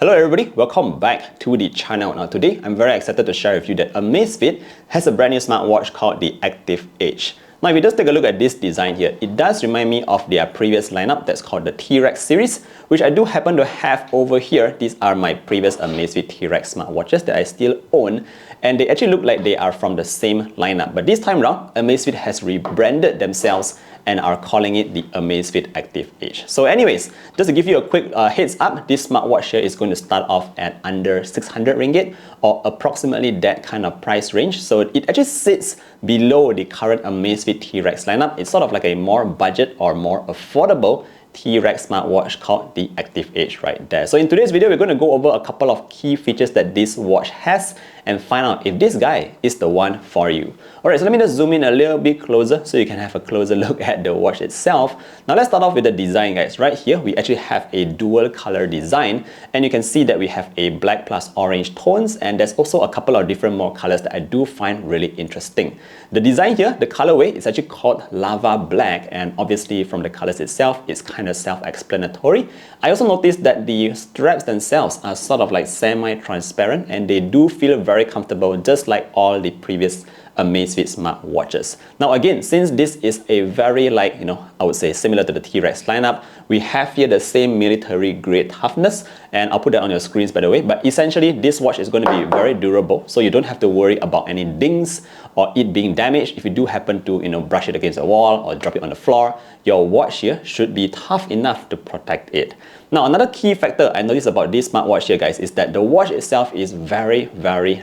Hello everybody, welcome back to the channel. Now today, I'm very excited to share with you that Amazfit has a brand new smartwatch called the Active Edge. Now if you just take a look at this design here, it does remind me of their previous lineup that's called the T-Rex series, which I do happen to have over here. These are my previous Amazfit T-Rex smartwatches that I still own, and they actually look like they are from the same lineup. But this time around, Amazfit has rebranded themselves and are calling it the Amazfit Active Edge. So anyways, just to give you a quick heads up, this smartwatch here is going to start off at under 600 ringgit or approximately that kind of price range. So it actually sits below the current Amazfit T-Rex lineup. It's sort of like a more budget or more affordable T-Rex smartwatch called the Active Edge right there. So in today's video, we're going to go over a couple of key features that this watch has and find out if this guy is the one for you. Alright, so let me just zoom in a little bit closer so you can have a closer look at the watch itself. Now let's start off with the design, guys. Right here, we actually have a dual color design, and you can see that we have a black plus orange tones, and there's also a couple of different more colors that I do find really interesting. The design here, the colorway, is actually called Lava Black, and obviously from the colors itself, it's kind of self-explanatory. I also noticed that the straps themselves are sort of like semi-transparent, and they do feel very comfortable, just like all the previous Amazfit smartwatches. Now again, since this is a very I would say similar to the T-Rex lineup, we have here the same military grade toughness, and I'll put that on your screens by the way, but essentially this watch is going to be very durable, so you don't have to worry about any dings or it being damaged. If you do happen to brush it against a wall or drop it on the floor, your watch here should be tough enough to protect it. Now another key factor I noticed about this smartwatch here, guys, is that the watch itself is very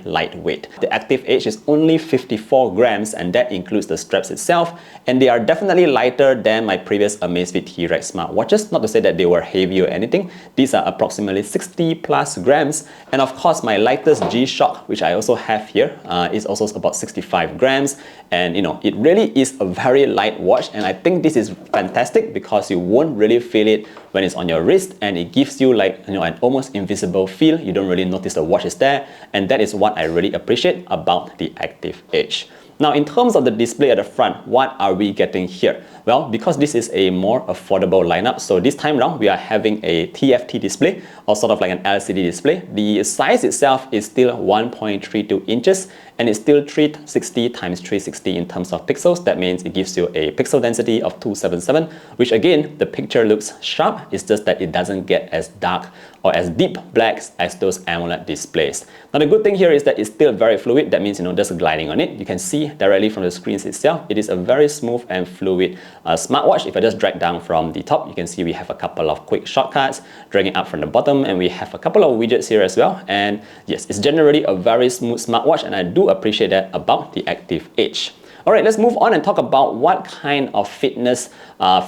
lightweight. The Active Edge is only 54 grams, and that includes the straps itself, and they are definitely lighter than my previous Amazfit T-Rex smartwatches. Not to say that they were heavy or anything. These are approximately 60 plus grams, and of course my lightest G-Shock, which I also have here, is also about 65 grams, and it really is a very light watch, and I think this is fantastic because you won't really feel it when it's on your wrist, and it gives you an almost invisible feel. You don't really notice the watch is there, and that is what I really appreciate about the Active Edge. Now in terms of the display at the front, what are we getting here? Well, because this is a more affordable lineup, so this time around we are having a TFT display, or sort of like an LCD display. The size itself is still 1.32 inches, and it's still 360 times 360 in terms of pixels. That means it gives you a pixel density of 277, which again, the picture looks sharp. It's just that it doesn't get as dark or as deep blacks as those AMOLED displays. Now the good thing here is that it's still very fluid. That means there's gliding on it. You can see directly from the screens itself, it is a very smooth and fluid smartwatch. If I just drag down from the top, you can see we have a couple of quick shortcuts, dragging up from the bottom, and we have a couple of widgets here as well. And yes, it's generally a very smooth smartwatch, and I do appreciate that about the Active Edge. Alright, let's move on and talk about what kind of fitness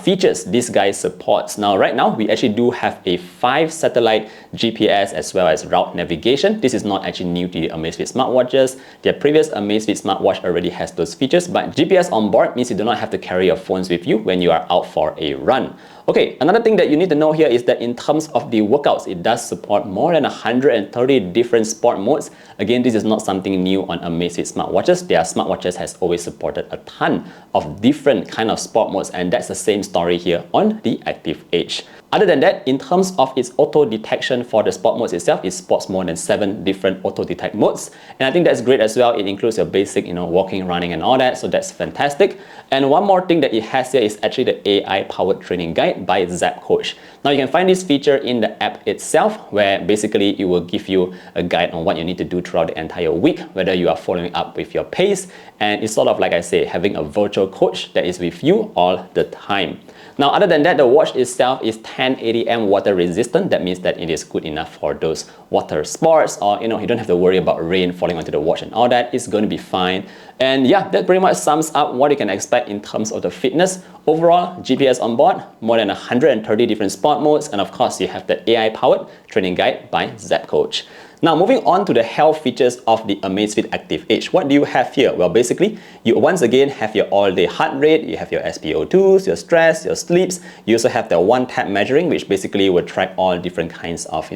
features this guy supports. Now, right now, we actually do have a 5 satellite GPS as well as route navigation. This is not actually new to the Amazfit smartwatches. Their previous Amazfit smartwatch already has those features, but GPS on board means you do not have to carry your phones with you when you are out for a run. Okay, another thing that you need to know here is that in terms of the workouts, it does support more than 130 different sport modes. Again, this is not something new on Amazfit smartwatches. Their smartwatches has always supported a ton of different kind of sport modes, and that's the same story here on the Active Edge. Other than that, in terms of its auto detection for the sport modes itself, it supports more than 7 different auto detect modes, and I think that's great as well. It includes your basic walking, running and all that, so that's fantastic. And one more thing that it has here is actually the AI powered training guide by Zepp Coach. Now you can find this feature in the app itself, where basically it will give you a guide on what you need to do throughout the entire week, whether you are following up with your pace, and it's sort of like I say, having a virtual coach that is with you all the time. Now, other than that, the watch itself is 1080M water resistant. That means that it is good enough for those water sports, or you don't have to worry about rain falling onto the watch and all that. It's going to be fine. And yeah, that pretty much sums up what you can expect in terms of the fitness. Overall, GPS on board, more than 130 different sport modes, and of course, you have the AI-powered training guide by Zepp Coach. Now moving on to the health features of the Amazfit Active Edge. What do you have here? Well, basically, you once again have your all-day heart rate, you have your SpO2s, your stress, your sleeps. You also have the one-tap measuring, which basically will track all different kinds of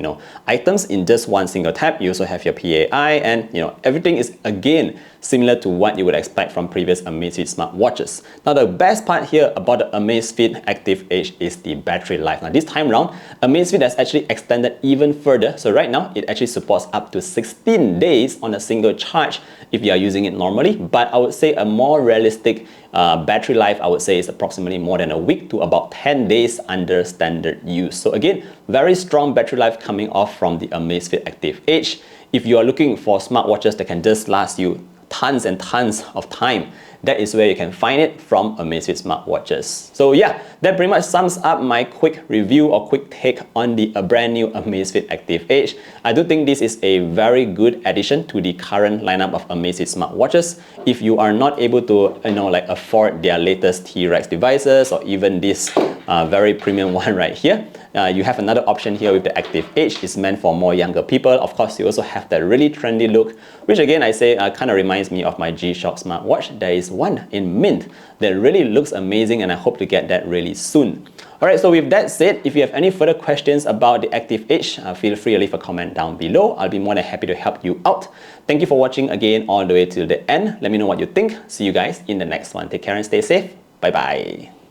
items in just one single tap. You also have your PAI, and everything is again similar to what you would expect from previous Amazfit smartwatches. Now the best part here about the Amazfit Active Edge is the battery life. Now this time round, Amazfit has actually extended even further. So right now, it actually supports up to 16 days on a single charge if you are using it normally. But I would say a more realistic battery life, I would say, is approximately more than a week to about 10 days under standard use. So again, very strong battery life coming off from the Amazfit Active Edge. If you are looking for smartwatches that can just last you tons and tons of time, that is where you can find it from Amazfit smartwatches. So yeah, that pretty much sums up my quick review or quick take on the brand new Amazfit Active Edge. I do think this is a very good addition to the current lineup of Amazfit smartwatches. If you are not able to afford their latest T-Rex devices or even this very premium one right here, you have another option here with the Active Edge. It's meant for more younger people. Of course, you also have that really trendy look, which again I say kind of reminds me of my G-Shock smartwatch. There is one in mint that really looks amazing, and I hope to get that really soon. Alright, so with that said, if you have any further questions about the Active Edge, feel free to leave a comment down below. I'll be more than happy to help you out. Thank you for watching again all the way till the end. Let me know what you think. See you guys in the next one. Take care and stay safe. Bye bye.